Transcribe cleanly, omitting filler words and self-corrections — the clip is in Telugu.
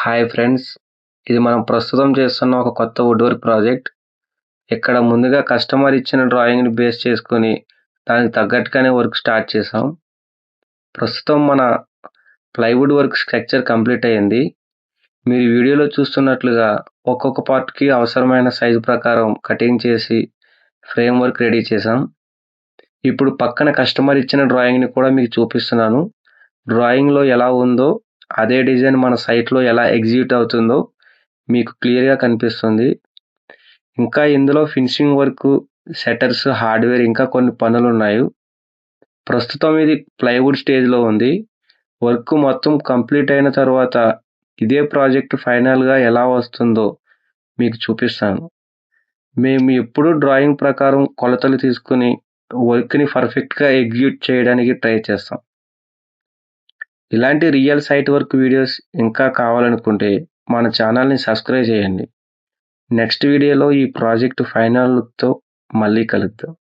హాయ్ ఫ్రెండ్స్, ఇది మనం ప్రస్తుతం చేస్తున్న ఒక కొత్త వుడ్ వర్క్ ప్రాజెక్ట్. ఇక్కడ ముందుగా కస్టమర్ ఇచ్చిన డ్రాయింగ్ని బేస్ చేసుకొని దానికి తగ్గట్టుగానే వర్క్ స్టార్ట్ చేసాం. ప్రస్తుతం మన ప్లైవుడ్ వర్క్ స్ట్రక్చర్ కంప్లీట్ అయ్యింది. మీరు వీడియోలో చూస్తున్నట్లుగా ఒక్కొక్క పార్ట్కి అవసరమైన సైజు ప్రకారం కటింగ్ చేసి ఫ్రేమ్ వర్క్ రెడీ చేసాం. ఇప్పుడు పక్కన కస్టమర్ ఇచ్చిన డ్రాయింగ్ని కూడా మీకు చూపిస్తున్నాను. డ్రాయింగ్లో ఎలా ఉందో అదే డిజైన్ మన సైట్లో ఎలా ఎగ్జిక్యూట్ అవుతుందో మీకు క్లియర్గా కనిపిస్తుంది. ఇంకా ఇందులో ఫినిషింగ్ వర్క్, సెటర్స్, హార్డ్వేర్ ఇంకా కొన్ని పనులు ఉన్నాయి. ప్రస్తుతం ఇది ప్లైవుడ్ స్టేజ్లో ఉంది. వర్క్ మొత్తం కంప్లీట్ అయిన తర్వాత ఇదే ప్రాజెక్ట్ ఫైనల్గా ఎలా వస్తుందో మీకు చూపిస్తాను. మేము ఎప్పుడూ డ్రాయింగ్ ప్రకారం కొలతలు తీసుకుని వర్క్ని పర్ఫెక్ట్గా ఎగ్జిక్యూట్ చేయడానికి ట్రై చేస్తాం. ఇలాంటి రియల్ సైట్ వర్క్ వీడియోస్ ఇంకా కావాలనుకుంటే మన ఛానల్ని సబ్స్క్రైబ్ చేయండి. నెక్స్ట్ వీడియోలో ఈ ప్రాజెక్ట్ ఫైనల్ లుక్తో మళ్ళీ కలుద్దాం.